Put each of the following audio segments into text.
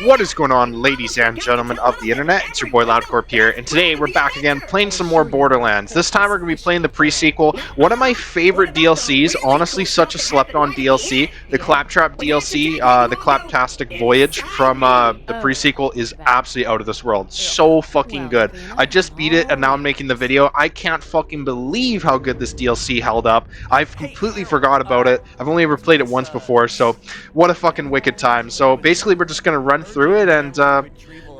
What is going on, ladies and gentlemen of the internet? It's your boy Loudcorp here, and today we're back again playing some more Borderlands. This time we're going to be playing the pre-sequel, one of my favorite DLCs, honestly such a slept-on DLC. The Claptrap DLC, the Claptastic Voyage from the pre-sequel is absolutely out of this world. So fucking good. I just beat it and now I'm making the video. I can't fucking believe how good this DLC held up. I've completely forgot about it. I've only ever played it once before, so what a fucking wicked time. So basically we're just going to run through it, and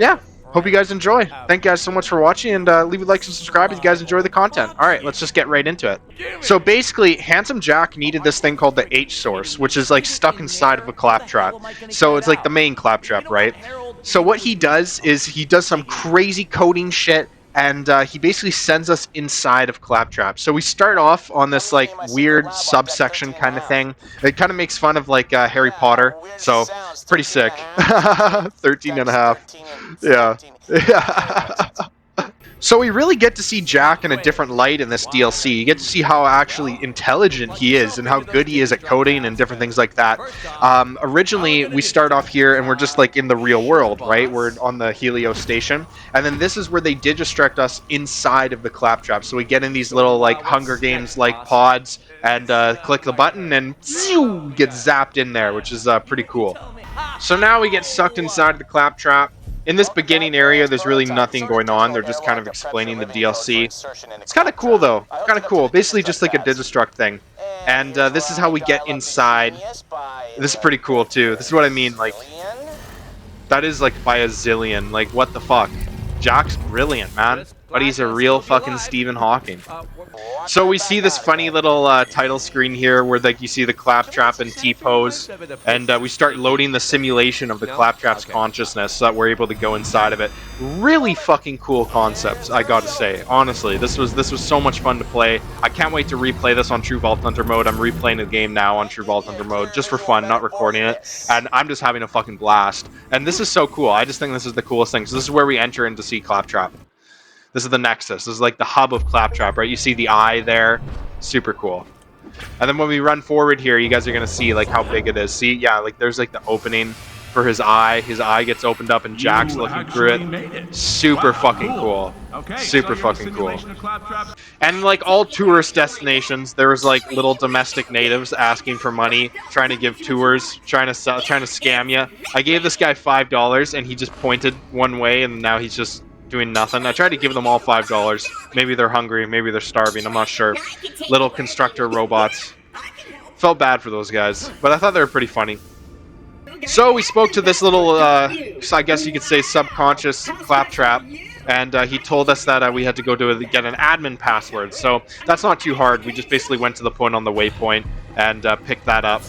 yeah, hope you guys enjoy. Thank you guys so much for watching, and leave a like and subscribe if you guys enjoy the content. Alright, let's just get right into it. So basically, Handsome Jack needed this thing called the H source, which is like stuck inside of a claptrap. So it's like the main claptrap, right? So what he does is he does some crazy coding shit, and he basically sends us inside of Claptrap. So we start off on this like weird subsection kind of thing. It kind of makes fun of like Harry Potter, so pretty sick. 13 and a half. Yeah. So we really get to see Jack in a different light in this DLC. You get to see how actually intelligent he is and how good he is at coding and different things like that. Originally, we start off here and we're just like in the real world, right? We're on the Helio station. And then this is where they digistruct us inside of the Claptrap. So we get in these little like Hunger Games like pods and click the button and get zapped in there, which is pretty cool. So now we get sucked inside the Claptrap. In this beginning area, there's really nothing going on. They're just kind of explaining the DLC. It's kind of cool, though. Kind of cool. Basically just like a Digistruct thing. And this is how we get inside. This is pretty cool, too. This is what I mean. Like, that is like by a zillion. Like, what the fuck? Jack's brilliant, man. But he's a real fucking Stephen Hawking. So we see this funny little title screen here where like you see the Claptrap and T-pose, and we start loading the simulation of the Claptrap's consciousness so that we're able to go inside of it. Really fucking cool concepts, I gotta say. Honestly, this was so much fun to play. I can't wait to replay this on True Vault Hunter mode. I'm replaying the game now on True Vault Hunter mode just for fun, not recording it, and I'm just having a fucking blast. And this is so cool. I just think this is the coolest thing. So this is where we enter in to see Claptrap. This is the Nexus. This is like the hub of Claptrap, right? You see the eye there. Super cool. And then when we run forward here, you guys are going to see like how big it is. See, yeah, like there's like the opening for his eye. His eye gets opened up and Jack's looking through it. Super fucking cool. Super fucking cool. And like all tourist destinations, there was like little domestic natives asking for money, trying to give tours, trying to scam you. I gave this guy $5 and he just pointed one way and now he's just doing nothing. I tried to give them all $5. Maybe they're hungry, maybe they're starving, I'm not sure. Little constructor robots. Felt bad for those guys, but I thought they were pretty funny. So we spoke to this little, I guess you could say subconscious Claptrap, and he told us that we had to go get an admin password. So that's not too hard. We just basically went to the point on the waypoint and picked that up.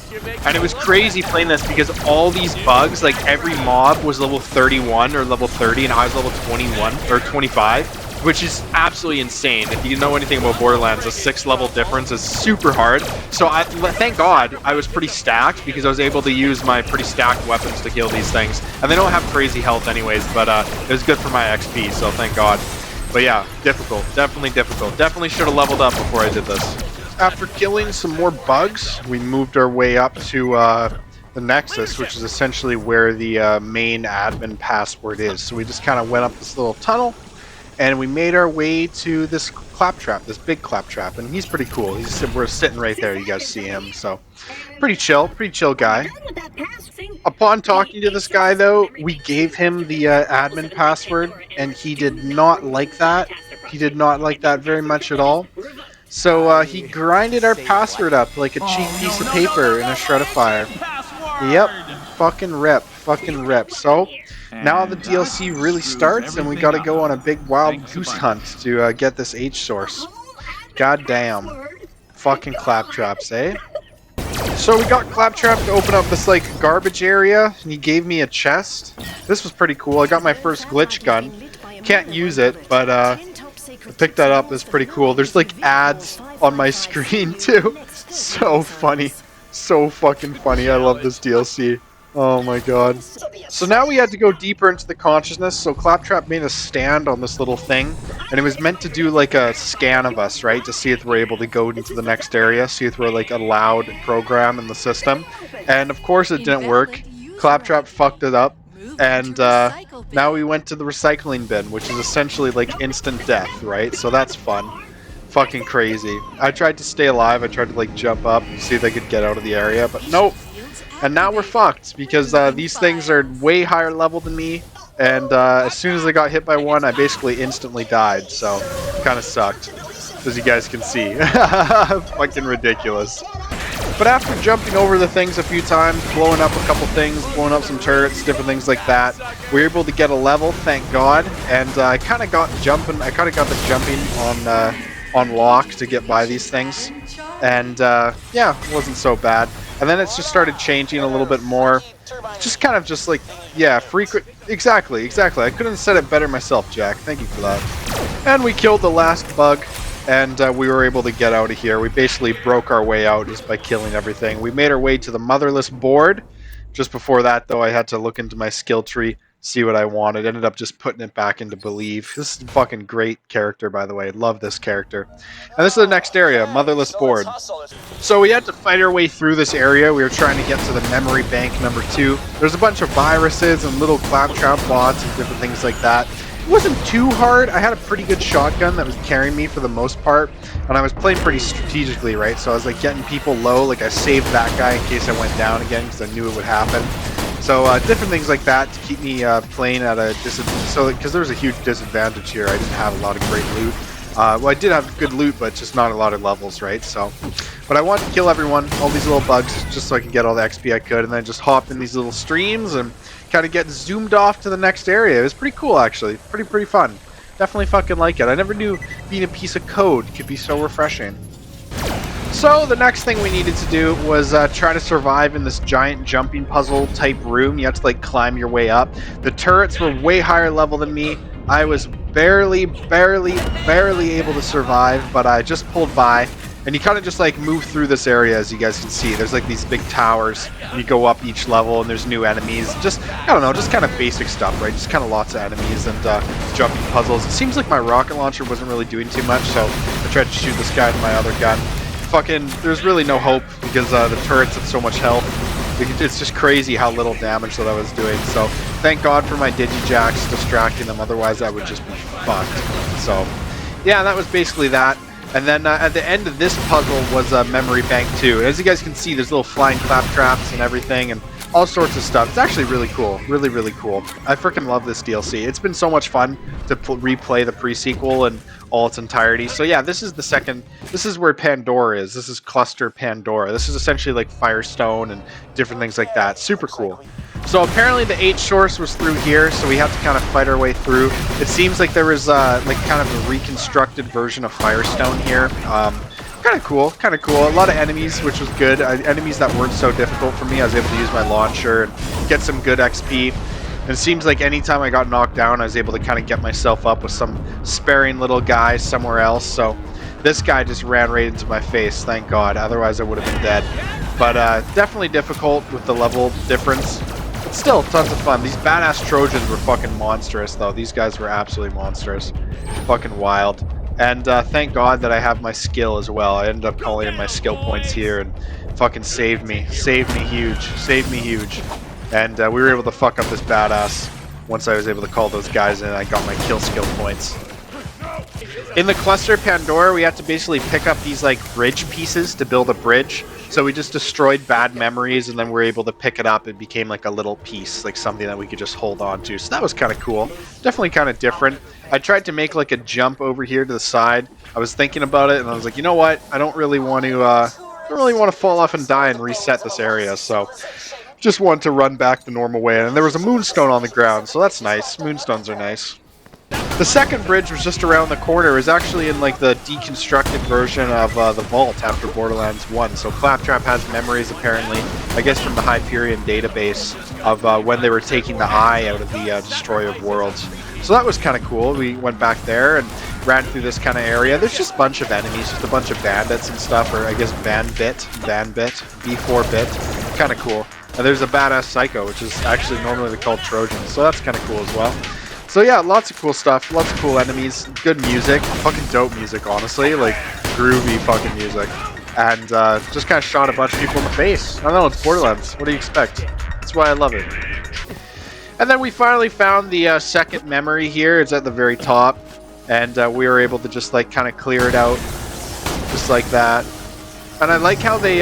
And it was crazy playing this because all these bugs, like every mob was level 31 or level 30, and I was level 21 or 25, which is absolutely insane. If you know anything about Borderlands, a 6-level difference is super hard. So thank God I was pretty stacked because I was able to use my pretty stacked weapons to kill these things. And they don't have crazy health anyways, but it was good for my XP, so thank God. But yeah, difficult. Definitely difficult. Definitely should have leveled up before I did this. After killing some more bugs, we moved our way up to the Nexus, which is essentially where the main admin password is. So we just kind of went up this little tunnel, and we made our way to this Claptrap, this big Claptrap, and he's pretty cool. We're sitting right there, you guys see him, so pretty chill guy. Upon talking to this guy, though, we gave him the admin password, and he did not like that. He did not like that very much at all. So he grinded our password up like a cheap piece of paper in a shreddifier. Yep, fucking rip. So now the DLC really starts, and we gotta go on a big wild goose hunt to get this H source. God damn. Fucking Claptraps, eh? So we got Claptrap to open up this like garbage area, and he gave me a chest. This was pretty cool. I got my first glitch gun. Can't use it, but I picked that up. It's pretty cool. There's like ads on my screen too. So funny. So fucking funny. I love this DLC. Oh my god. So now we had to go deeper into the consciousness. So Claptrap made a stand on this little thing, and it was meant to do like a scan of us, right? To see if we're able to go into the next area, see if we're like allowed program in the system. And of course it didn't work. Claptrap fucked it up. And now we went to the recycling bin, which is essentially like instant death, right? So that's fun. Fucking crazy. I tried to stay alive. I tried to like jump up, see if I could get out of the area, but nope. And now we're fucked because these things are way higher level than me. And as soon as I got hit by one, I basically instantly died. So kind of sucked, as you guys can see. Fucking ridiculous. But after jumping over the things a few times, blowing up a couple things, blowing up some turrets, different things like that, we were able to get a level, thank God. And I kind of got jumping. I kind of got the jumping on lock to get by these things. And yeah, it wasn't so bad. And then it's just started changing a little bit more. Just kind of just like, yeah, frequent. Exactly. I couldn't have said it better myself, Jack. Thank you for that. And we killed the last bug. And we were able to get out of here. We basically broke our way out just by killing everything. We made our way to the motherless board. Just before that, though, I had to look into my skill tree, see what I wanted. Ended up just putting it back into Believe. This is a fucking great character, by the way. Love this character. And this is the next area, motherless board. So we had to fight our way through this area. We were trying to get to the memory bank number 2. There's a bunch of viruses and little Claptrap bots and different things like that. It wasn't too hard. I had a pretty good shotgun that was carrying me for the most part, and I was playing pretty strategically, right? So I was like getting people low, like I saved that guy in case I went down again because I knew it would happen. So different things like that to keep me playing at a disadvantage. So because there was a huge disadvantage here, I didn't have a lot of great loot. Well, I did have good loot, but just not a lot of levels, right? So, but I wanted to kill everyone, all these little bugs, just so I could get all the XP I could, and then just hop in these little streams and kind of get zoomed off to the next area. It was pretty cool, actually. Pretty fun. Definitely fucking like it. I never knew being a piece of code could be so refreshing. So the next thing we needed to do was try to survive in this giant jumping puzzle type room. You have to like climb your way up. The turrets were way higher level than me. I was barely able to survive, but I just pulled by. And you kind of just like move through this area, as you guys can see. There's like these big towers, and you go up each level, and there's new enemies. Just, I don't know, just kind of basic stuff, right? Just kind of lots of enemies and jumping puzzles. It seems like my rocket launcher wasn't really doing too much, so I tried to shoot this guy with my other gun. Fucking, there's really no hope because the turrets have so much health. It's just crazy how little damage that I was doing. So thank God for my Digijacks distracting them, otherwise I would just be fucked. So yeah, that was basically that. And then at the end of this puzzle was a memory bank too. And as you guys can see, there's little flying claptraps and everything and all sorts of stuff. It's actually really cool. Really cool. I freaking love this DLC. It's been so much fun to replay the pre-sequel in all its entirety. So yeah, this is the second. This is where Pandora is. This is Cluster Pandora. This is essentially like Firestone and different things like that. Super cool. So apparently the 8 source was through here, so we have to kind of fight our way through. It seems like there was like kind of a reconstructed version of Firestone here. Kind of cool. A lot of enemies, which was good. Enemies that weren't so difficult for me. I was able to use my launcher and get some good XP. And it seems like anytime I got knocked down, I was able to kind of get myself up with some sparing little guy somewhere else. So this guy just ran right into my face, thank God. Otherwise I would have been dead. But definitely difficult with the level difference. But still, tons of fun. These badass Trojans were fucking monstrous, though. These guys were absolutely monstrous. Fucking wild. And thank God that I have my skill as well. I ended up calling in my skill points here and fucking saved me. Saved me huge. And we were able to fuck up this badass. Once I was able to call those guys in, I got my kill skill points. In the Cluster Pandora, we had to basically pick up these like bridge pieces to build a bridge. So we just destroyed bad memories and then we were able to pick it up. It became like a little piece, like something that we could just hold on to. So that was kind of cool. Definitely kind of different. I tried to make like a jump over here to the side. I was thinking about it and I was like, you know what? I don't really want to fall off and die and reset this area. So just wanted to run back the normal way. And there was a moonstone on the ground, so that's nice. Moonstones are nice. The second bridge was just around the corner. It was actually in like the deconstructed version of the vault after Borderlands 1. So Claptrap has memories apparently, I guess from the Hyperion database of when they were taking the eye out of the Destroyer of Worlds. So that was kind of cool. We went back there and ran through this kind of area. There's just a bunch of enemies, just a bunch of bandits and stuff, or I guess Vanbit, B4-bit. Kind of cool. And there's a badass Psycho, which is actually normally called Trojan. So that's kind of cool as well. So yeah, lots of cool stuff, lots of cool enemies, good music, fucking dope music, honestly, like groovy fucking music. And just kind of shot a bunch of people in the face. I don't know, it's Borderlands, what do you expect? That's why I love it. And then we finally found the second memory here. It's at the very top. And we were able to just like kind of clear it out. Just like that. And I like how they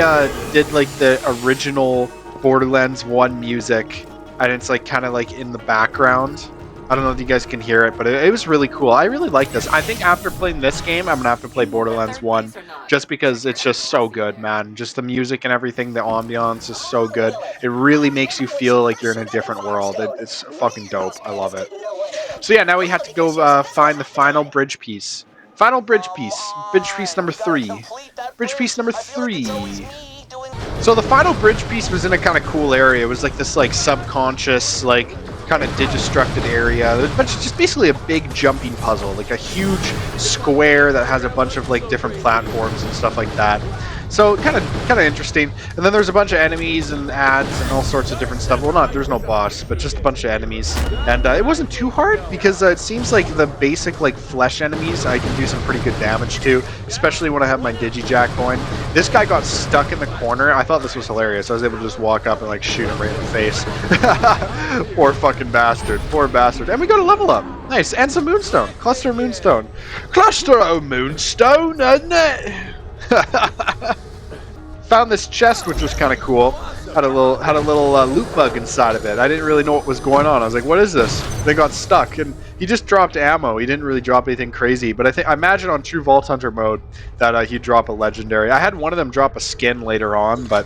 did like the original Borderlands 1 music. And it's like kind of like in the background. I don't know if you guys can hear it, but it was really cool. I really like this. I think after playing this game, I'm going to have to play Borderlands 1 just because it's just so good, man. Just the music and everything, the ambiance is so good. It really makes you feel like you're in a different world. It's fucking dope. I love it. So yeah, now we have to go find the final bridge piece. Final bridge piece. Bridge piece number 3. Bridge piece number 3. So the final bridge piece was in a kind of cool area. It was like this like subconscious, like kind of digistructed area. But it's just basically a big jumping puzzle, like a huge square that has a bunch of like different platforms and stuff like that. So kind of interesting. And then there's a bunch of enemies and ads and all sorts of different stuff. Well, there's no boss, but just a bunch of enemies. And it wasn't too hard because it seems like the basic like flesh enemies I can do some pretty good damage to, especially when I have my Digijack going. This guy got stuck in the corner. I thought this was hilarious. I was able to just walk up and like shoot him right in the face. Poor fucking bastard. Poor bastard. And we got a level up. Nice. And some moonstone. Cluster of moonstone. Cluster of moonstone, isn't it? Found this chest, which was kind of cool. Had a little loot bug inside of it. I didn't really know what was going on. I was like, "What is this?" They got stuck, and he just dropped ammo. He didn't really drop anything crazy, but I imagine on True Vault Hunter mode that he'd drop a legendary. I had one of them drop a skin later on, but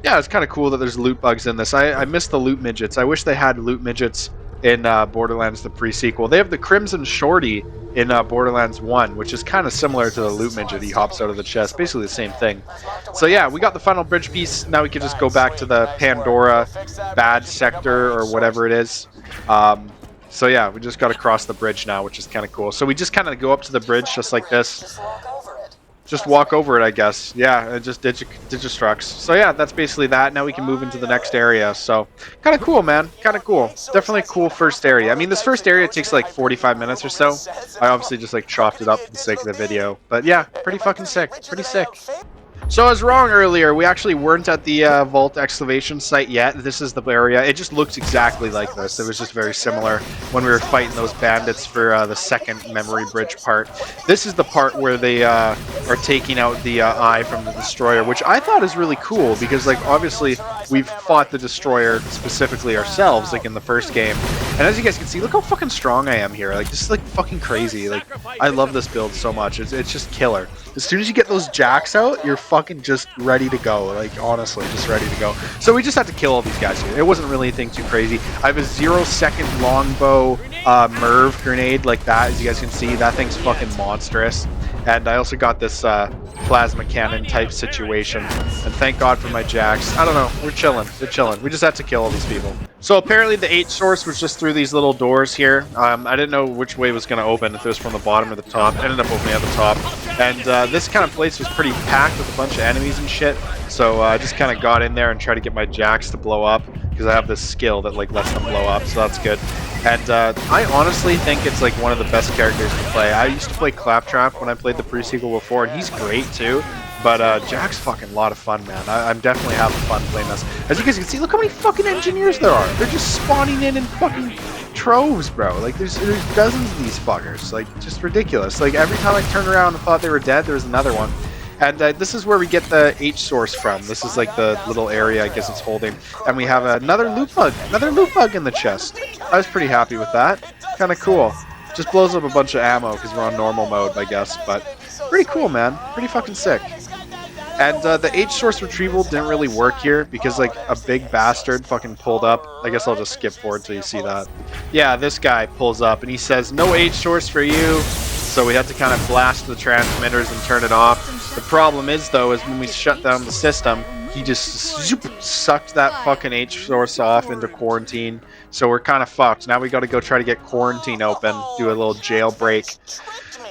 yeah, it's kind of cool that there's loot bugs in this. I miss the loot midgets. I wish they had loot midgets in Borderlands the pre-sequel. They have the Crimson Shorty in Borderlands 1, which is kind of similar to the loot midget. He hops out of the chest, basically the same thing. So yeah, we got the final bridge piece. Now we can just go back to the Pandora bad sector or whatever it is. So yeah, we just got to cross the bridge now, which is kind of cool. So we just kind of go up to the bridge just like this. Just walk over it, I guess. Yeah, it just digistructs. So yeah, that's basically that. Now we can move into the next area. So kind of cool, man. Kind of cool. Definitely a cool first area. I mean, this first area takes like 45 minutes or so. I obviously just like chopped it up for the sake of the video. But yeah, pretty fucking sick. Pretty sick. So I was wrong earlier. We actually weren't at the vault excavation site yet. This is the area. It just looks exactly like this. It was just very similar when we were fighting those bandits for the second memory bridge part. This is the part where they are taking out the eye from the destroyer, which I thought is really cool because, like, obviously we've fought the destroyer specifically ourselves, like in the first game. And as you guys can see, look how fucking strong I am here. Like, this is like fucking crazy. Like, I love this build so much. It's just killer. As soon as you get those jacks out, you're fucking just ready to go. Like, honestly, just ready to go. So we just had to kill all these guys here. It wasn't really anything too crazy. I have a 0-second longbow Merv grenade like that. As you guys can see, that thing's fucking monstrous. And I also got this plasma cannon type situation. And thank God for my jacks. I don't know. We're chilling. We're chilling. We just had to kill all these people. So apparently the H source was just through these little doors here. I didn't know which way it was going to open, if it was from the bottom or the top. It ended up opening at the top. And this kind of place was pretty packed with a bunch of enemies and shit. So I just kind of got in there and tried to get my jacks to blow up. Because I have this skill that like lets them blow up, so that's good. And I honestly think it's like one of the best characters to play. I used to play Claptrap when I played the pre-sequel before, and he's great too. But Jack's fucking a lot of fun, man. I'm definitely having fun playing this. As you guys can see, look how many fucking engineers there are. They're just spawning in fucking troves, bro. Like, there's dozens of these fuckers. Like, just ridiculous. Like, every time I turned around and thought they were dead, there was another one. And this is where we get the H source from. This is like the little area I guess it's holding. And we have another loot bug in the chest. I was pretty happy with that. Kind of cool. Just blows up a bunch of ammo because we're on normal mode, I guess. But pretty cool, man. Pretty fucking sick. And the H source retrieval didn't really work here because like a big bastard fucking pulled up. I guess I'll just skip forward till you see that. Yeah, this guy pulls up and he says, "No H source for you." So we had to kind of blast the transmitters and turn it off. The problem is, though, is when we shut down the system, he just sucked that fucking H source off into quarantine. So we're kind of fucked. Now we got to go try to get quarantine open, do a little jailbreak.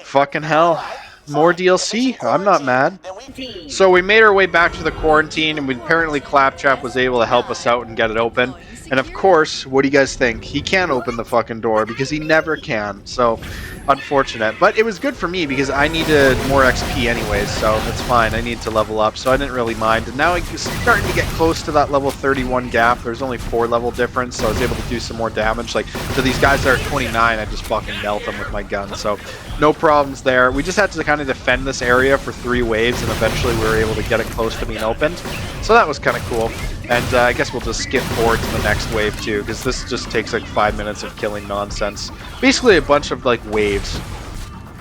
Fucking hell. More DLC. I'm not mad. So we made our way back to the quarantine, and apparently Claptrap was able to help us out and get it open. And of course, what do you guys think? He can't open the fucking door because he never can. So, unfortunate. But it was good for me because I needed more XP anyways, so that's fine. I need to level up, so I didn't really mind. And now it's starting to get close to that level 31 gap. There's only 4 level difference, so I was able to do some more damage. Like, to these guys that are 29, I just fucking melt them with my gun. So, no problems there. We just had to kind of defend this area for 3 waves, and eventually we were able to get it close to being opened. So that was kind of cool. And I guess we'll just skip forward to the next wave too, because this just takes like 5 minutes of killing nonsense. Basically a bunch of like waves.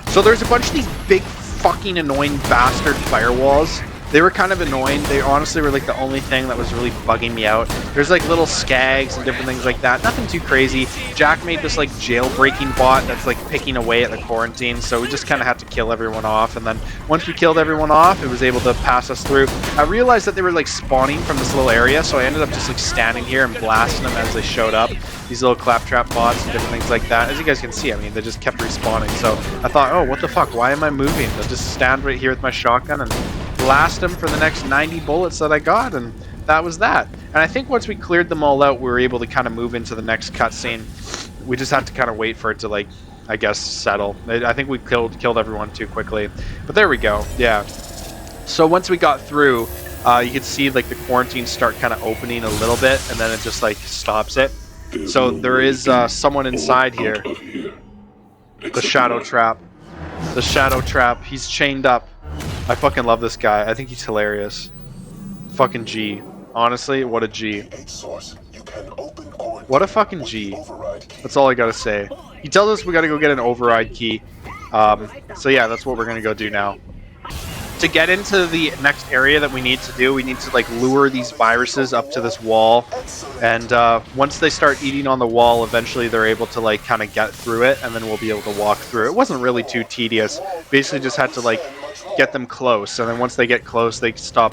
So there's a bunch of these big fucking annoying bastard firewalls. They were kind of annoying. They honestly were like the only thing that was really bugging me out. There's like little skags and different things like that. Nothing too crazy. Jack made this like jailbreaking bot that's like picking away at the quarantine. So we just kind of had to kill everyone off. And then once we killed everyone off, it was able to pass us through. I realized that they were like spawning from this little area. So I ended up just like standing here and blasting them as they showed up. These little Claptrap bots and different things like that. As you guys can see, I mean, they just kept respawning. So I thought, oh, what the fuck? Why am I moving? I'll just stand right here with my shotgun and blast them for the next 90 bullets that I got, and that was that. And I think once we cleared them all out, we were able to kind of move into the next cutscene. We just had to kind of wait for it to, like, I guess, settle. I think we killed everyone too quickly. But there we go, yeah. So once we got through, you could see, like, the quarantine start kind of opening a little bit, and then it just, like, stops it. So there is someone inside here. The Shadow Trap. The Shadow Trap. He's chained up. I fucking love this guy. I think he's hilarious. Fucking G. Honestly, what a G. What a fucking G. That's all I gotta say. He tells us we gotta go get an override key. So yeah, that's what we're gonna go do now. To get into the next area that we need to do, we need to like lure these viruses up to this wall. And once they start eating on the wall, eventually they're able to like kind of get through it, and then we'll be able to walk through. It wasn't really too tedious. Basically just had to like get them close, and then once they get close, they stop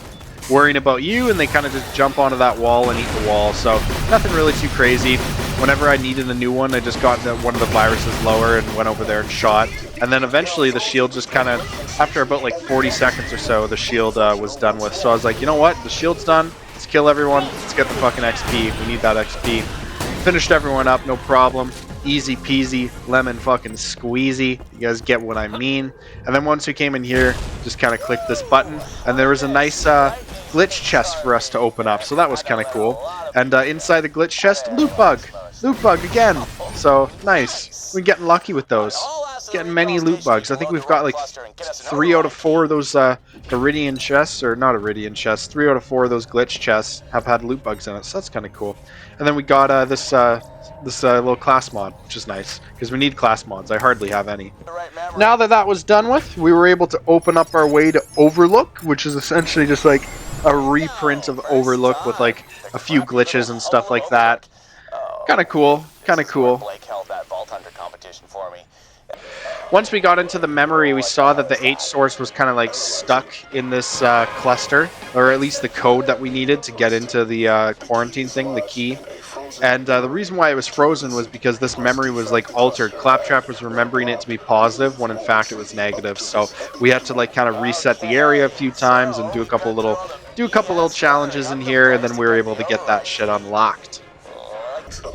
worrying about you, and they kind of just jump onto that wall and eat the wall. So nothing really too crazy. Whenever I needed a new one, I just got one of the viruses lower and went over there and shot. And then eventually the shield just kind of, after about like 40 seconds or so, the shield was done with. So I was like, you know what? The shield's done. Let's kill everyone. Let's get the fucking XP. We need that XP. Finished everyone up, no problem. Easy peasy, lemon fucking squeezy. You guys get what I mean. And then once we came in here, just kind of clicked this button, and there was a nice glitch chest for us to open up. So that was kind of cool. And inside the glitch chest, loot bug. Loot bug again. So nice. We're getting lucky with those. Getting many loot bugs. I think we've got like 3 out of 4 of those Iridian chests, or not Iridian chests. 3 out of 4 of those glitch chests have had loot bugs in it. So that's kind of cool. And then we got this little class mod, which is nice, because we need class mods. I hardly have any. Now that that was done with, we were able to open up our way to Overlook, which is essentially just like a reprint of Overlook with like a few glitches and stuff like that. Kind of cool. Kind of cool. Once we got into the memory, we saw that the H source was kind of like stuck in this cluster, or at least the code that we needed to get into the quarantine thing, the key. And the reason why it was frozen was because this memory was like altered. Claptrap was remembering it to be positive when in fact it was negative. So we had to like kind of reset the area a few times and do a couple little challenges in here, and then we were able to get that shit unlocked.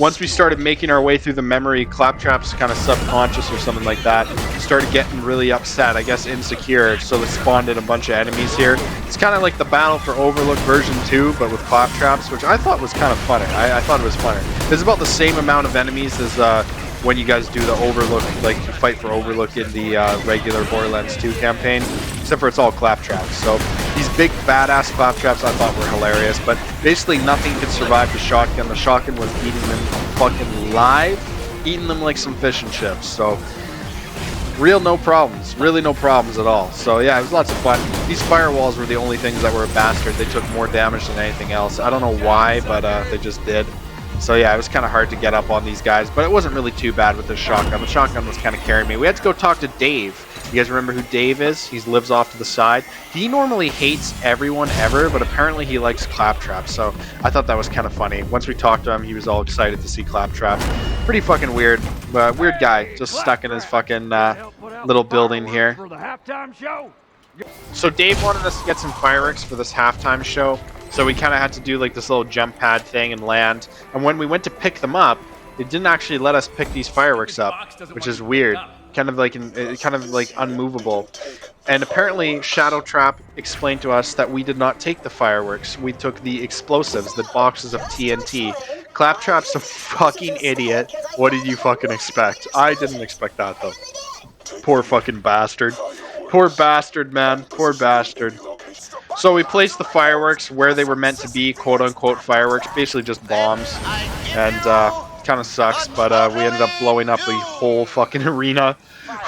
Once we started making our way through the memory, Claptrap's kind of subconscious or something like that started getting really upset, I guess insecure, so it spawned in a bunch of enemies here. It's kind of like the Battle for Overlook version 2, but with Claptraps, which I thought was kind of funny. I thought it was funny. There's about the same amount of enemies as when you guys do the Overlook, like you fight for Overlook in the regular Borderlands 2 campaign, except for it's all Claptraps. So these big badass Claptraps I thought were hilarious, but basically nothing could survive the shotgun. The shotgun was eating them fucking live, eating them like some fish and chips. So really no problems at all. So yeah, it was lots of fun. These firewalls were the only things that were a bastard. They took more damage than anything else. I don't know why, but they just did. So yeah, it was kind of hard to get up on these guys, but it wasn't really too bad with the shotgun. The shotgun was kind of carrying me. We had to go talk to Dave. You guys remember who Dave is? He lives off to the side. He normally hates everyone ever, but apparently he likes Claptrap, so I thought that was kind of funny. Once we talked to him, he was all excited to see Claptrap. Pretty fucking weird. Weird guy, just stuck in his fucking little building here. So Dave wanted us to get some fireworks for this halftime show, so we kind of had to do like this little jump pad thing and land. And when we went to pick them up, it didn't actually let us pick these fireworks up, which is weird. Kind of like unmovable. And apparently Shadow Trap explained to us that we did not take the fireworks. We took the explosives, the boxes of TNT. Claptrap's a fucking idiot. What did you fucking expect? I didn't expect that though. Poor fucking bastard. Poor bastard, man. Poor bastard. So we placed the fireworks where they were meant to be, quote-unquote fireworks, basically just bombs. And kind of sucks, but we ended up blowing up the whole fucking arena.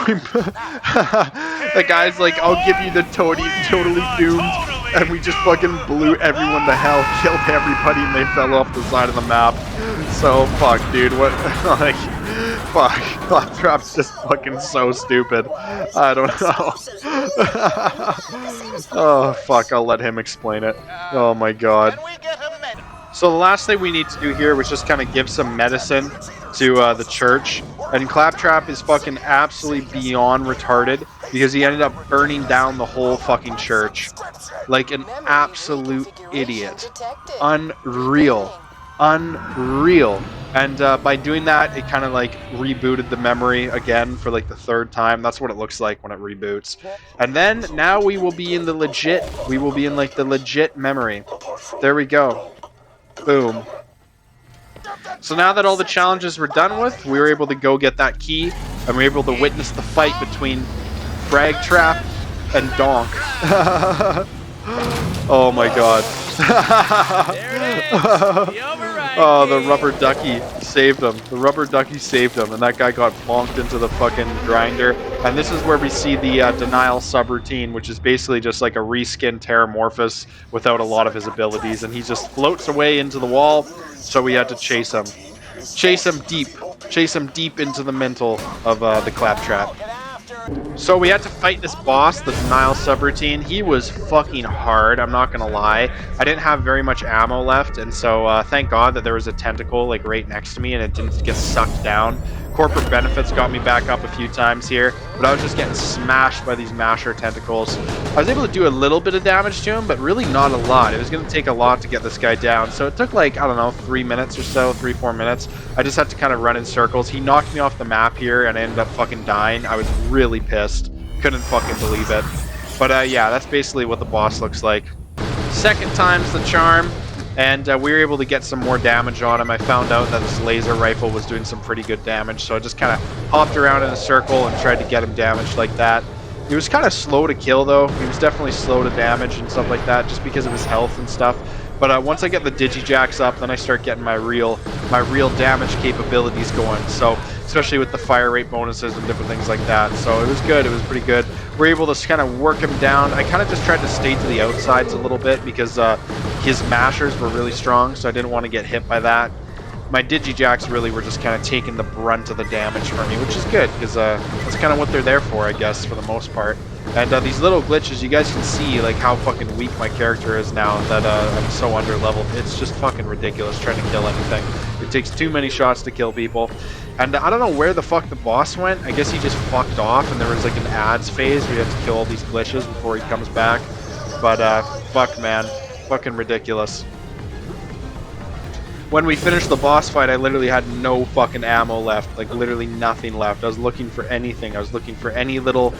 The guy's like, I'll give you the totally doomed, and we just fucking blew everyone to hell, killed everybody, and they fell off the side of the map. So fuck, dude, what, like, fuck, Claptrap's just fucking so stupid. I don't know. Oh fuck, I'll let him explain it. Oh my god. So the last thing we need to do here was just kind of give some medicine to the church. And Claptrap is fucking absolutely beyond retarded because he ended up burning down the whole fucking church. Like an absolute idiot. Unreal. Unreal. And by doing that, it kind of like rebooted the memory again for like the third time. That's what it looks like when it reboots. And then now we will be in the legit, we will be in like the legit memory. There we go. Boom. So now that all the challenges were done with, we were able to go get that key, and we were able to witness the fight between Frag Trap and Donk. Oh my god. Oh, the rubber ducky saved him. The rubber ducky saved him, and that guy got bonked into the fucking grinder. And this is where we see the denial subroutine, which is basically just like a reskinned Terramorphous without a lot of his abilities, and he just floats away into the wall, so we had to chase him. Chase him deep into the mental of the Claptrap. So we had to fight this boss, the denial subroutine. He was fucking hard, I'm not gonna lie. I didn't have very much ammo left, and so thank God that there was a tentacle like right next to me and it didn't get sucked down. Corporate benefits got me back up a few times here, but I was just getting smashed by these masher tentacles. I was able to do a little bit of damage to him, but really not a lot. It was going to take a lot to get this guy down, so it took like, I don't know, 3 minutes or so, 3-4 minutes. I just had to kind of run in circles. He knocked me off the map here, and I ended up fucking dying. I was really pissed. Couldn't fucking believe it. But yeah, that's basically what the boss looks like. Second time's the charm. And we were able to get some more damage on him. I found out that this laser rifle was doing some pretty good damage, so I just kind of hopped around in a circle and tried to get him damaged like that. He was kind of slow to kill, though. He was definitely slow to damage and stuff like that, just because of his health and stuff. But once I get the Digijacks up, then I start getting my real damage capabilities going. So especially with the fire rate bonuses and different things like that. So it was good. It was pretty good. We're able to kind of work him down. I kind of just tried to stay to the outsides a little bit because his mashers were really strong, so I didn't want to get hit by that. My Digijacks really were just kind of taking the brunt of the damage for me, which is good because that's kind of what they're there for, I guess, for the most part. And these little glitches, you guys can see like how fucking weak my character is now that I'm so under leveled. It's just fucking ridiculous trying to kill anything. It takes too many shots to kill people. And I don't know where the fuck the boss went. I guess he just fucked off and there was like an ads phase where you have to kill all these glitches before he comes back. But fuck, man. Fucking ridiculous. When we finished the boss fight, I literally had no fucking ammo left, like literally nothing left. I was looking for anything. I was looking for any little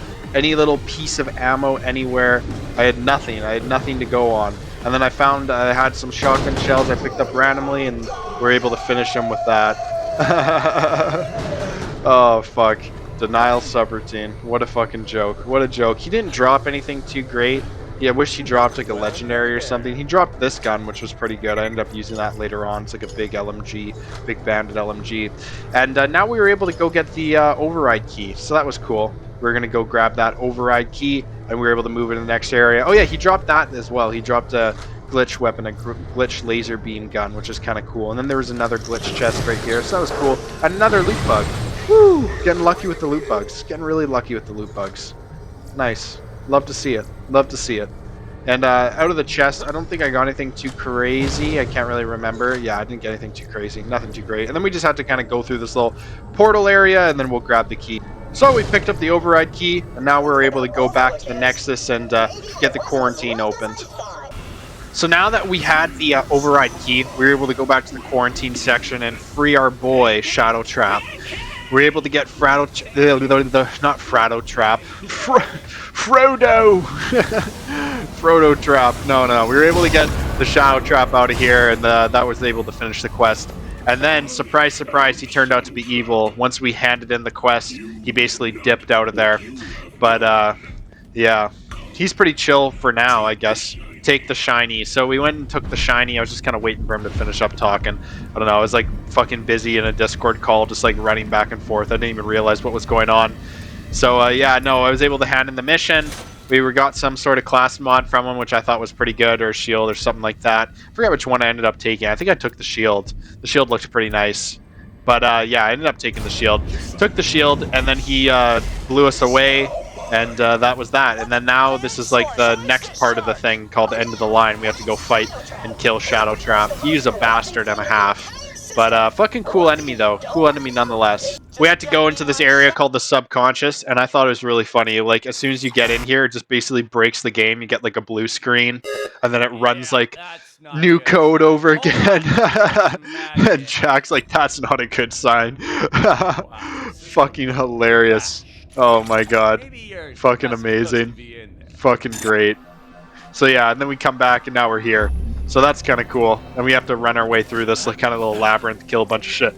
piece of ammo anywhere. I had nothing. I had nothing to go on. And then I found I had some shotgun shells I picked up randomly, and we were able to finish him with that. Oh fuck. Denial subroutine. What a fucking joke. What a joke. He didn't drop anything too great. Yeah, I wish he dropped like a legendary or something. He dropped this gun, which was pretty good. I ended up using that later on. It's like a big LMG, big banded LMG. And now we were able to go get the override key, so that was cool. We were going to go grab that override key, and we were able to move in the next area. Oh yeah, he dropped that as well. He dropped glitch weapon, a glitch laser beam gun, which is kind of cool. And then there was another glitch chest right here, so that was cool. And another loot bug. Woo! Getting lucky with the loot bugs. Getting really lucky with the loot bugs. Nice. Love to see it. Love to see it. And out of the chest, I don't think I got anything too crazy. I can't really remember. Yeah, I didn't get anything too crazy. Nothing too great. And then we just had to kind of go through this little portal area, and then we'll grab the key. So we picked up the override key, and now we're able to go back to the Nexus and get the quarantine opened. So now that we had the override key, we were able to go back to the quarantine section and free our boy, Shadow Trap. We were able to get Frodo Trap. No. We were able to get the Shadow Trap out of here, and that was able to finish the quest. And then, surprise, surprise, he turned out to be evil. Once we handed in the quest, he basically dipped out of there. But, yeah. He's pretty chill for now, I guess. Take the shiny. So we went and took the shiny. I was just kind of waiting for him to finish up talking. I don't know. I was like fucking busy in a Discord call, just like running back and forth. I didn't even realize what was going on. So yeah, no, I was able to hand in the mission. We got some sort of class mod from him, which I thought was pretty good, or a shield or something like that. I forgot which one I ended up taking. I think I took the shield. The shield looked pretty nice. But yeah, I ended up taking the shield. Took the shield, and then he blew us away. And that was that. And then now this is like the next part of the thing called the end of the line. We have to go fight and kill Shadow Trap. He's a bastard and a half. But fucking cool enemy though. Cool enemy nonetheless. We had to go into this area called the Subconscious, and I thought it was really funny. Like, as soon as you get in here, it just basically breaks the game. You get like a blue screen, and then it runs like new code over again. And Jack's like, that's not a good sign. Fucking hilarious. Oh my god. Fucking amazing. Fucking great. So yeah, and then we come back and now we're here. So that's kind of cool. And we have to run our way through this like kind of little labyrinth, kill a bunch of shit.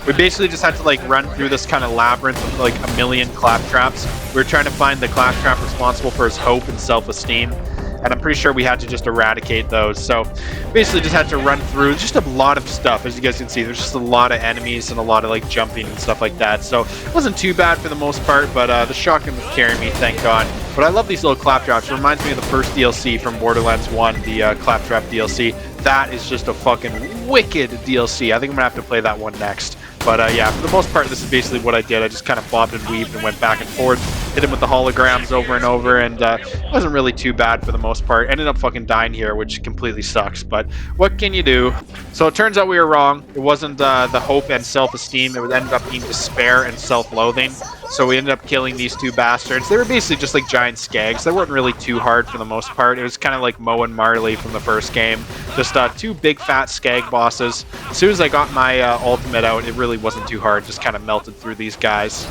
We basically just had to like run through this kind of labyrinth with like a million claptraps. We were trying to find the claptrap responsible for his hope and self-esteem. And I'm pretty sure we had to just eradicate those. So basically just had to run through just a lot of stuff. As you guys can see, there's just a lot of enemies and a lot of like jumping and stuff like that. So it wasn't too bad for the most part, but the shotgun was carrying me, thank God. But I love these little claptraps. It reminds me of the first DLC from Borderlands 1, the Claptrap DLC. That is just a fucking wicked DLC. I think I'm gonna have to play that one next. But yeah, for the most part, this is basically what I did. I just kind of bobbed and weaved and went back and forth, hit him with the holograms over and over, and it wasn't really too bad for the most part. Ended up fucking dying here, which completely sucks, but what can you do? So it turns out we were wrong. It wasn't the hope and self-esteem. It ended up being despair and self-loathing. So we ended up killing these two bastards. They were basically just like giant skags. They weren't really too hard for the most part. It was kind of like Moe and Marley from the first game. Just two big fat skag bosses. As soon as I got my ultimate out, it really wasn't too hard. Just kind of melted through these guys.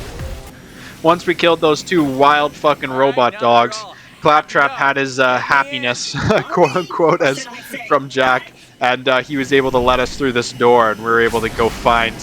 Once we killed those two wild fucking robot dogs, Claptrap had his happiness, quote unquote, as from Jack, and he was able to let us through this door, and we were able to go find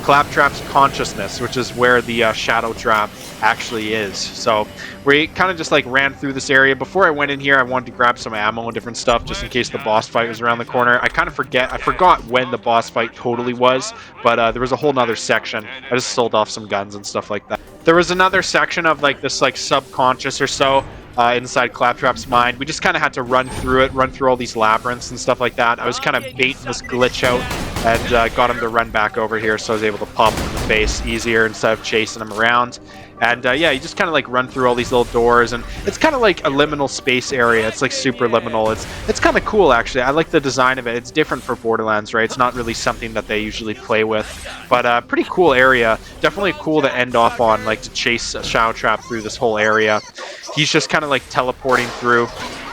Claptrap's consciousness, which is where the Shadow Trap actually is. So we kind of just like ran through this area. Before I went in here, I wanted to grab some ammo and different stuff just in case the boss fight was around the corner. I forgot when the boss fight totally was, but there was a whole nother section. I just sold off some guns and stuff like that. There was another section of like this like subconscious or so inside Claptrap's mind. We just kind of had to run through it, run through all these labyrinths and stuff like that. I was kind of baiting this glitch out and got him to run back over here, so I was able to pop him in the face easier instead of chasing him around. And yeah, you just kind of like run through all these little doors, and it's kind of like a liminal space area. It's like super liminal. It's kind of cool actually. I like the design of it. It's different for Borderlands, right? It's not really something that they usually play with, but pretty cool area. Definitely cool to end off on, like to chase a Shadow Trap through this whole area. He's just kind of like teleporting through,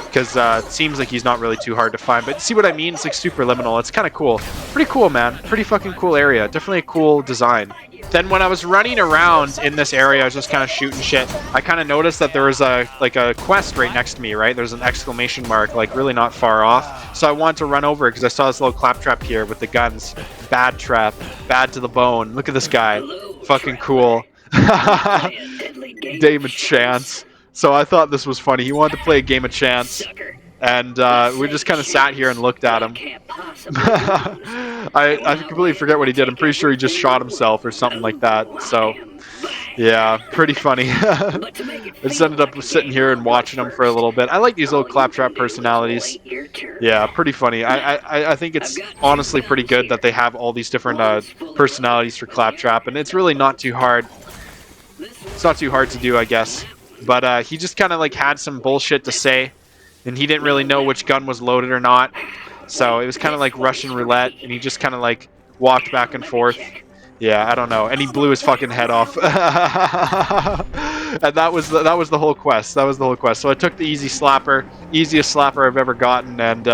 because it seems like he's not really too hard to find. But see what I mean? It's like super liminal. It's kind of cool. Pretty cool, man. Pretty fucking cool area. Definitely a cool design. Then when I was running around in this area, I was just kind of shooting shit. I kind of noticed that there was a quest right next to me, right? There's an exclamation mark, like really not far off. So I wanted to run over because I saw this little Claptrap here with the guns. Bad trap. Bad to the bone. Look at this guy. Fucking cool. Game of chance. So I thought this was funny. He wanted to play a game of chance. And we just kind of sat here and looked at him. I completely forget what he did. I'm pretty sure he just shot himself or something like that. So, Yeah, pretty funny. I just ended up sitting here and watching them for a little bit. I like these little Claptrap personalities. Yeah, pretty funny. I think it's honestly pretty good that they have all these different personalities for Claptrap, and it's really not too hard. It's not too hard to do, I guess. But he just kind of like had some bullshit to say, and he didn't really know which gun was loaded or not. So it was kind of like Russian roulette, and he just kind of like walked back and forth. Yeah, I don't know. And he blew his fucking head off. And that was the whole quest. That was the whole quest. So I took the easiest slapper I've ever gotten, and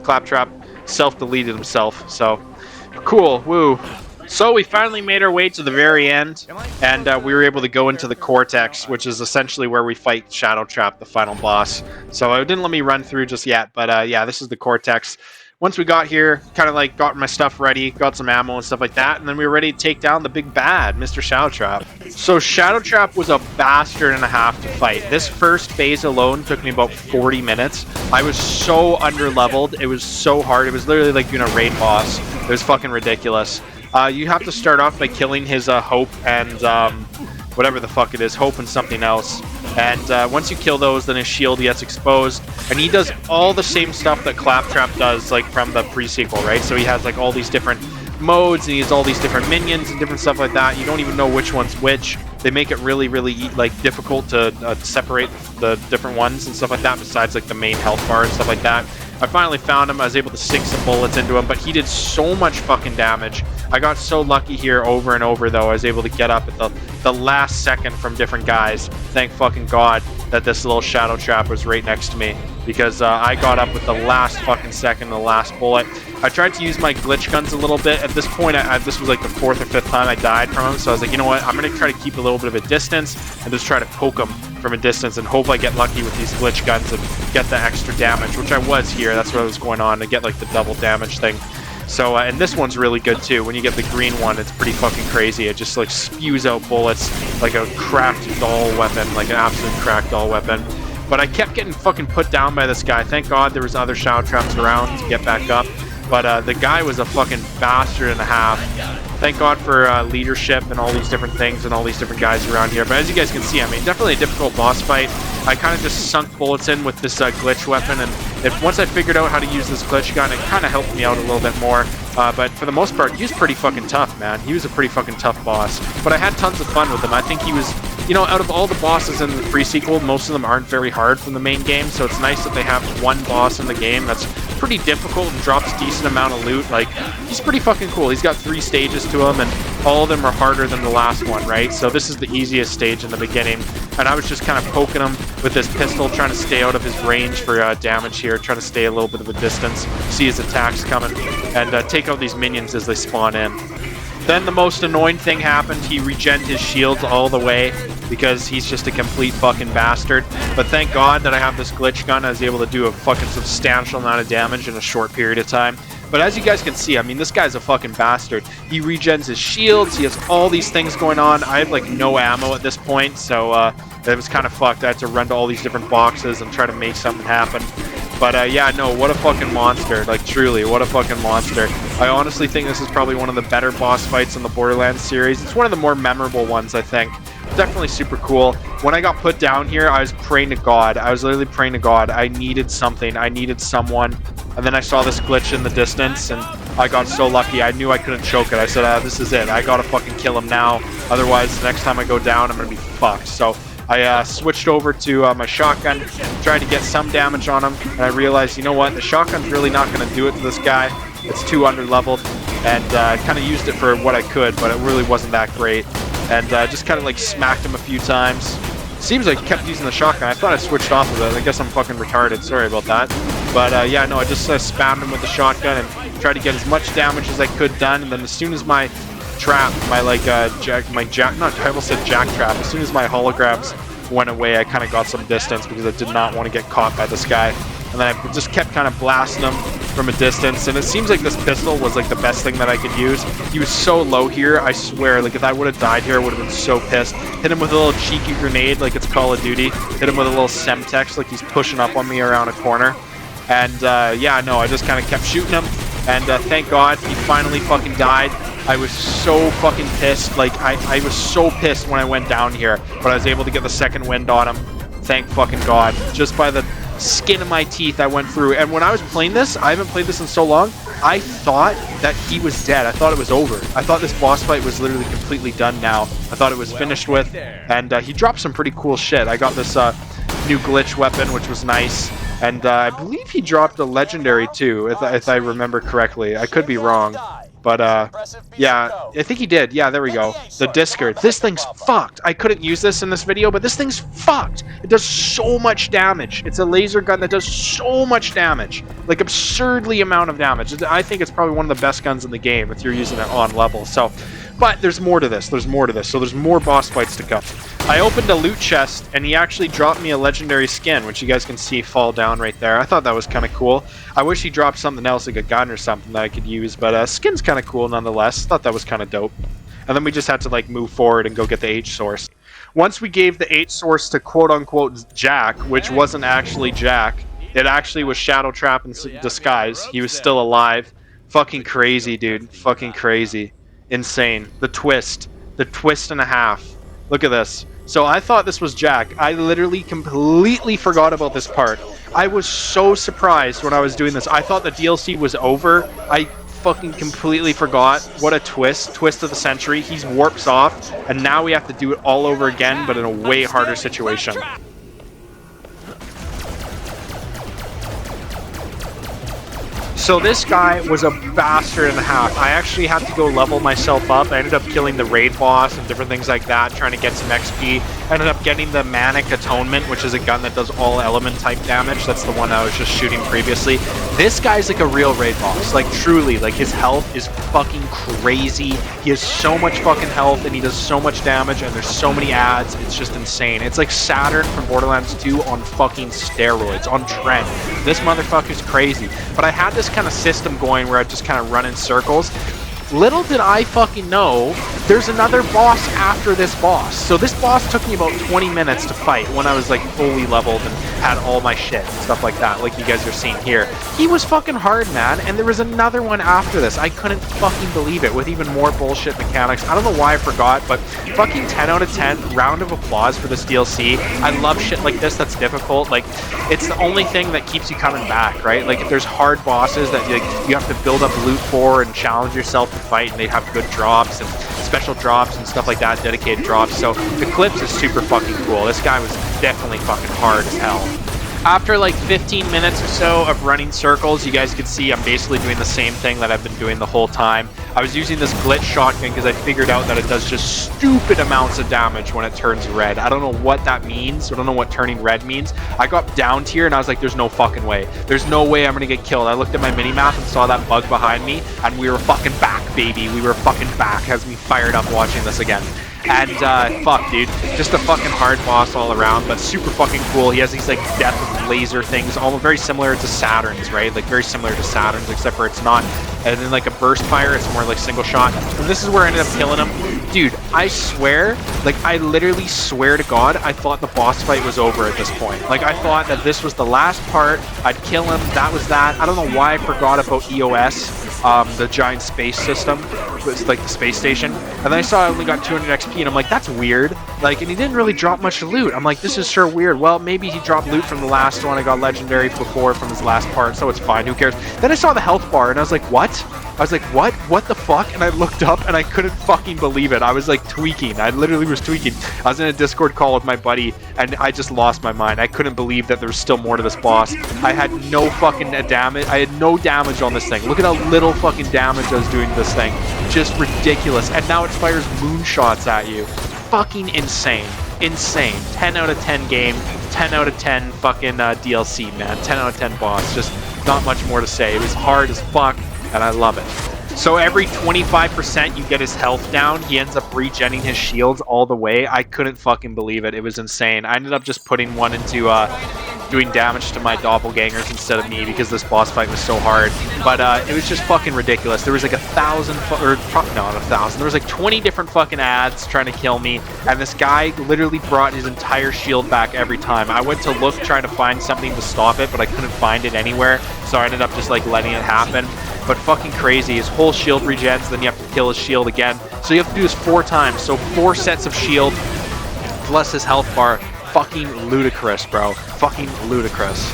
Claptrap self-deleted himself. So cool, woo. So we finally made our way to the very end, and we were able to go into the Cortex, which is essentially where we fight Shadow Trap, the final boss. So it didn't let me run through just yet, but yeah, this is the Cortex. Once we got here, kind of like got my stuff ready, got some ammo and stuff like that, and then we were ready to take down the big bad, Mr. Shadow Trap. So Shadow Trap was a bastard and a half to fight. This first phase alone took me about 40 minutes. I was so under-leveled. It was so hard. It was literally like doing a raid boss. It was fucking ridiculous. You have to start off by killing his Hope and whatever the fuck it is, Hope and something else. And once you kill those, then his shield gets exposed, and he does all the same stuff that Claptrap does, like from the pre-sequel, right? So he has like all these different modes, and he has all these different minions and different stuff like that. You don't even know which one's which. They make it really, really like difficult to separate the different ones and stuff like that. Besides like the main health bar and stuff like that. I finally found him. I was able to sink some bullets into him, but he did so much fucking damage. I got so lucky here over and over, though. I was able to get up at the last second from different guys. Thank fucking God that this little Shadow Trap was right next to me, because I got up with the last fucking second, the last bullet. I tried to use my glitch guns a little bit. At this point, this was like the 4th or 5th time I died from him, so I was like, you know what? I'm going to try to keep a little bit of a distance and just try to poke him from a distance and hope I get lucky with these glitch guns and get the extra damage, which I was here. That's what was going on, to get like the double damage thing. So, and this one's really good too. When you get the green one, it's pretty fucking crazy. It just like spews out bullets like a cracked doll weapon, like an absolute cracked doll weapon. But I kept getting fucking put down by this guy. Thank God there was other Shadow Traps around to get back up. But the guy was a fucking bastard and a half. Thank God for leadership and all these different things and all these different guys around here. But as you guys can see, I mean, definitely a difficult boss fight. I kind of just sunk bullets in with this glitch weapon, and once I figured out how to use this glitch gun, it kind of helped me out a little bit more. But for the most part, he was pretty fucking tough, man. He was a pretty fucking tough boss. But I had tons of fun with him. I think he was, you know, out of all the bosses in the pre-sequel, most of them aren't very hard from the main game, so it's nice that they have one boss in the game that's pretty difficult and drops a decent amount of loot. Like, he's pretty fucking cool. He's got 3 stages to him, and all of them are harder than the last one, right? So this is the easiest stage in the beginning, and I was just kind of poking him with this pistol, trying to stay out of his range for damage here, trying to stay a little bit of a distance, see his attacks coming, and take out these minions as they spawn in. Then the most annoying thing happened. He regened his shields all the way because he's just a complete fucking bastard. But thank God that I have this glitch gun. I was able to do a fucking substantial amount of damage in a short period of time. But as you guys can see, I mean, this guy's a fucking bastard. He regens his shields. He has all these things going on. I had like no ammo at this point, so it was kind of fucked. I had to run to all these different boxes and try to make something happen. But yeah, no, what a fucking monster. Like, truly, what a fucking monster. I honestly think this is probably one of the better boss fights in the Borderlands series. It's one of the more memorable ones, I think. Definitely super cool. When I got put down here, I was praying to God. I was literally praying to God. I needed something. I needed someone. And then I saw this glitch in the distance, and I got so lucky. I knew I couldn't choke it. I said, this is it. I gotta fucking kill him now. Otherwise, the next time I go down, I'm gonna be fucked. So I switched over to my shotgun, tried to get some damage on him, and I realized, you know what, the shotgun's really not going to do it to this guy. It's too under-leveled, and I kind of used it for what I could, but it really wasn't that great. And just kind of like smacked him a few times. Seems like I kept using the shotgun. I thought I switched off of it. I guess I'm fucking retarded. Sorry about that. But yeah, no, I just spammed him with the shotgun and tried to get as much damage as I could done, and then as soon as my trap, my like I almost said jack trap. As soon as my holograms went away, I kind of got some distance because I did not want to get caught by this guy. And then I just kept kind of blasting him from a distance. And it seems like this pistol was like the best thing that I could use. He was so low here, I swear. Like if I would have died here, I would have been so pissed. Hit him with a little cheeky grenade, like it's Call of Duty. Hit him with a little Semtex, like he's pushing up on me around a corner. And yeah, no, I just kind of kept shooting him. And thank God he finally fucking died. I was so fucking pissed. Like, I was so pissed when I went down here, but I was able to get the second wind on him. Thank fucking God. Just by the skin of my teeth, I went through. And when I was playing this, I haven't played this in so long, I thought that he was dead. I thought it was over. I thought this boss fight was literally completely done now. I thought it was finished with. And he dropped some pretty cool shit. I got this new glitch weapon, which was nice. And I believe he dropped a legendary too, if I remember correctly. I could be wrong. But, yeah, I think he did. Yeah, there we go. The Discord. This thing's fucked. I couldn't use this in this video, but this thing's fucked. It does so much damage. It's a laser gun that does so much damage. Like, absurdly amount of damage. I think it's probably one of the best guns in the game if you're using it on level. So, but there's more to this. There's more to this. So there's more boss fights to come. I opened a loot chest, and he actually dropped me a legendary skin, which you guys can see fall down right there. I thought that was kind of cool. I wish he dropped something else, like a gun or something that I could use, but skin's kind of cool nonetheless. Thought that was kind of dope. And then we just had to, like, move forward and go get the H source. Once we gave the H source to quote-unquote Jack, which wasn't actually Jack, it actually was Shadow Trap in disguise. He was still alive. Fucking crazy, dude. Fucking crazy. Insane. The twist and a half. Look at this. So I thought this was Jack. I literally completely forgot about this part. I was so surprised when I was doing this. I thought the DLC was over. I fucking completely forgot. What a twist. Twist of the century. He warps off, and now we have to do it all over again, but in a way harder situation. So this guy was a bastard and a half. I actually had to go level myself up. I ended up killing the raid boss and different things like that, trying to get some XP. I ended up getting the Manic Atonement, which is a gun that does all element type damage. That's the one I was just shooting previously. This guy's like a real raid boss. Like, truly, like, his health is fucking crazy. He has so much fucking health, and he does so much damage, and there's so many ads. It's just insane. It's like Saturn from Borderlands 2 on fucking steroids, on trend. This motherfucker's crazy. But I had this kind of system going where I just kind of run in circles. Little did I fucking know, there's another boss after this boss. So this boss took me about 20 minutes to fight when I was like fully leveled and had all my shit and stuff like that, like you guys are seeing here. He was fucking hard, man, and there was another one after this. I couldn't fucking believe it, with even more bullshit mechanics. I don't know why I forgot, but fucking 10 out of 10, round of applause for this DLC. I love shit like this that's difficult. Like, it's the only thing that keeps you coming back, right? Like, if there's hard bosses that you have to build up loot for and challenge yourself to fight, and they have good drops and special drops and stuff like that, dedicated drops. So the clips is super fucking cool. This guy was definitely fucking hard as hell. After like 15 minutes or so of running circles, you guys can see I'm basically doing the same thing that I've been doing the whole time. I was using this glitch shotgun because I figured out that it does just stupid amounts of damage when it turns red. I don't know what that means. I don't know what turning red means. I got down tier and I was like, there's no fucking way. There's no way I'm gonna get killed. I looked at my minimap and saw that bug behind me, and we were fucking back, baby. We were fucking back. Has me fired up watching this again. And fuck, dude, just a fucking hard boss all around, but super fucking cool. He has these like death laser things, all very similar to Saturn's, right? Like very similar to Saturn's, except for it's not. And then like a burst fire, it's more like single shot. And this is where I ended up killing him. Dude, I swear, like I literally swear to God, I thought the boss fight was over at this point. Like I thought that this was the last part. I'd kill him. That was that. I don't know why I forgot about EOS. The giant space system, it's like the space station, and then I saw I only got 200 XP, and I'm like, that's weird. Like, and he didn't really drop much loot. I'm like, this is sure weird. Well, maybe he dropped loot from the last one. I got legendary before from his last part, so it's fine. Who cares? Then I saw the health bar, and I was like, what? I was like, what? What the fuck? And I looked up, and I couldn't fucking believe it. I was like tweaking. I literally was tweaking. I was in a Discord call with my buddy, and I just lost my mind. I couldn't believe that there was still more to this boss. I had no fucking damage. I had no damage on this thing. Look at how little fucking damage I was doing to this thing. Just ridiculous. And now it fires moonshots at you. Fucking insane. Insane. 10 out of 10 game. 10 out of 10 fucking DLC, man. 10 out of 10 boss. Just not much more to say. It was hard as fuck, and I love it. So every 25% you get his health down, he ends up regenning his shields all the way. I couldn't fucking believe it. It was insane. I ended up just putting one into doing damage to my doppelgangers instead of me because this boss fight was so hard. But it was just fucking ridiculous. There was like 1,000, or not 1,000. There was like 20 different fucking ads trying to kill me, and this guy literally brought his entire shield back every time. I went to look trying to find something to stop it, but I couldn't find it anywhere, so I ended up just like letting it happen. but fucking crazy. His whole shield regens, then you have to kill his shield again. So you have to do this 4 times. So 4 sets of shield plus his health bar. Fucking ludicrous, bro. Fucking ludicrous.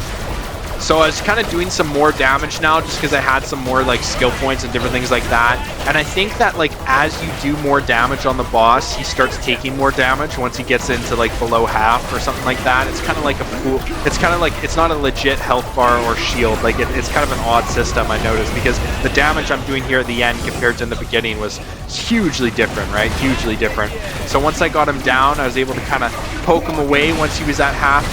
So I was kind of doing some more damage now just because I had some more like skill points and different things like that. And I think that like as you do more damage on the boss, he starts taking more damage once he gets into like below half or something like that. It's kind of like a fool. It's kind of like, it's not a legit health bar or shield. Like it's kind of an odd system, I noticed, because the damage I'm doing here at the end compared to in the beginning was hugely different, right? Hugely different. So once I got him down, I was able to kind of poke him away once he was at half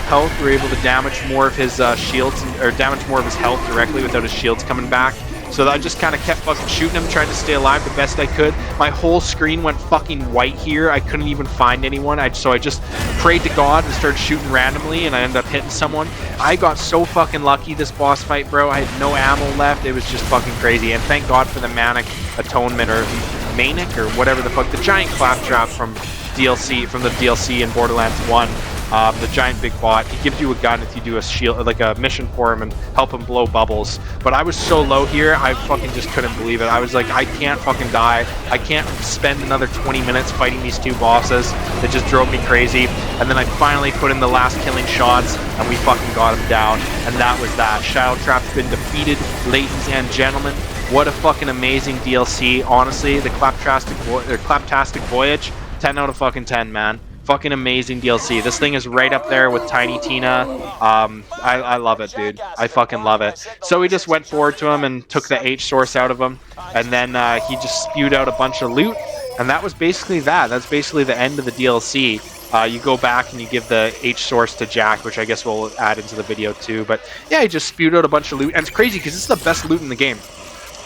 health. We were able to damage more of his shields, or damage more of his health directly without his shields coming back. So I just kind of kept fucking shooting him, trying to stay alive the best I could. My whole screen went fucking white here. I couldn't even find anyone. So I just prayed to God and started shooting randomly, and I ended up hitting someone. I got so fucking lucky this boss fight, bro. I had no ammo left. It was just fucking crazy. And thank God for the Manic Atonement, or Manic, or whatever the fuck, the giant Claptrap from the DLC in Borderlands 1. The giant big bot, he gives you a gun if you do a shield, like a mission for him, and help him blow bubbles. But I was so low here, I fucking just couldn't believe it. I was like, I can't fucking die. I can't spend another 20 minutes fighting these 2 bosses. It just drove me crazy. And then I finally put in the last killing shots, and we fucking got him down. And that was that. Shadowtrap's been defeated, ladies and gentlemen. What a fucking amazing DLC. Honestly, the Claptastic Voyage, 10 out of fucking 10, man. Fucking amazing DLC. This thing is right up there with Tiny Tina. I love it, dude. I fucking love it. So we just went forward to him and took the H source out of him, and then he just spewed out a bunch of loot, and that was basically that. That's basically the end of the DLC. You go back and you give the H source to Jack, which I guess we'll add into the video too. But yeah, he just spewed out a bunch of loot, and it's crazy because it's the best loot in the game.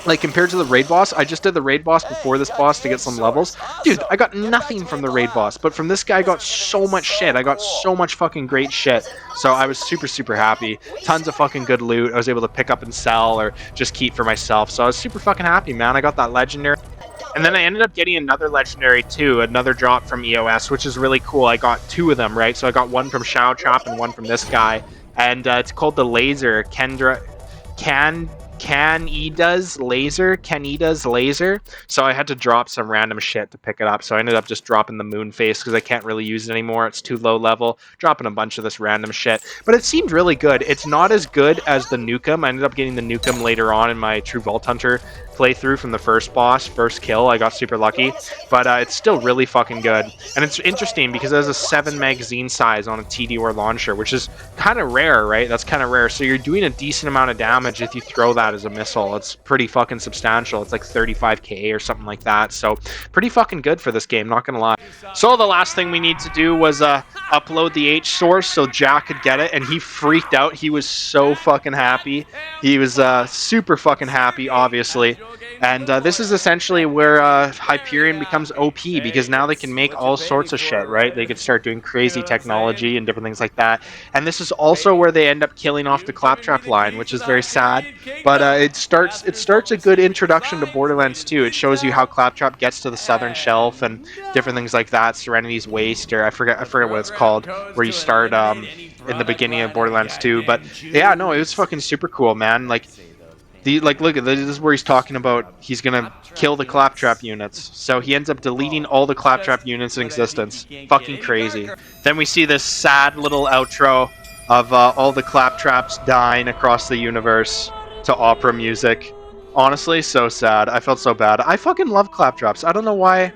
Like, compared to the raid boss, I just did the raid boss before this boss to get some levels. Dude, I got nothing from the raid boss, but from this guy I got so much shit. I got so much fucking great shit. So I was super, super happy. Tons of fucking good loot I was able to pick up and sell, or just keep for myself. So I was super fucking happy, man. I got that legendary. And then I ended up getting another legendary too, another drop from EOS, which is really cool. I got 2 of them, right? So I got one from Shadowtrap and one from this guy. And it's called the Laser, Canida's laser. So I had to drop some random shit to pick it up. So I ended up just dropping the moon face because I can't really use it anymore. It's too low level. Dropping a bunch of this random shit. But it seemed really good. It's not as good as the Nukem. I ended up getting the Nukem later on in my True Vault Hunter playthrough from the first boss, first kill. I got super lucky. But it's still really fucking good. And it's interesting because it has a 7 magazine size on a TD-OR launcher, which is kind of rare, right? That's kind of rare. So you're doing a decent amount of damage if you throw that as a missile. It's pretty fucking substantial. It's like 35k or something like that. So pretty fucking good for this game, not gonna lie. So the last thing we need to do was upload the H source so Jack could get it, and he freaked out. He was so fucking happy. He was super fucking happy, obviously. And this is essentially where Hyperion becomes OP, because now they can make all sorts of shit, right? They could start doing crazy technology and different things like that. And this is also where they end up killing off the Claptrap line, which is very sad. But it starts a good introduction to Borderlands 2. It shows you how Claptrap gets to the southern shelf and different things like that. Serenity's Waste, or I forget what it's called, where you start in the beginning of Borderlands 2. But yeah, no, it was fucking super cool, man. Like, look at this. This is where he's talking about he's gonna kill the Claptrap units. So he ends up deleting all the Claptrap units in existence. Fucking crazy. Then we see this sad little outro of all the Claptraps dying across the universe to opera music. Honestly, so sad. I felt so bad. I fucking love Claptraps. I don't know why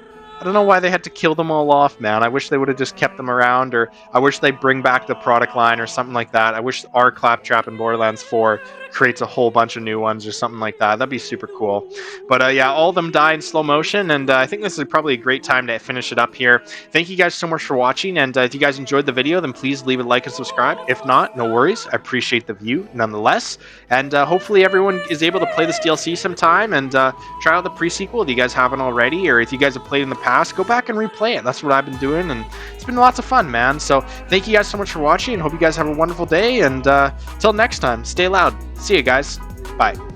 they had to kill them all off, man. I wish they would have just kept them around, or I wish they bring back the product line or something like that. I wish our Claptrap in Borderlands 4 creates a whole bunch of new ones or something like that. That'd be super cool. But yeah, all of them die in slow motion, and I think this is probably a great time to finish it up here. Thank you guys so much for watching, and if you guys enjoyed the video, then please leave a like and subscribe. If not, no worries. I appreciate the view nonetheless, and hopefully everyone is able to play this DLC sometime and try out the pre-sequel if you guys haven't already, or if you guys have played in the past, go back and replay it. That's what I've been doing, and it's been lots of fun, man. So thank you guys so much for watching, and hope you guys have a wonderful day, and till next time, stay loud. See you guys. Bye.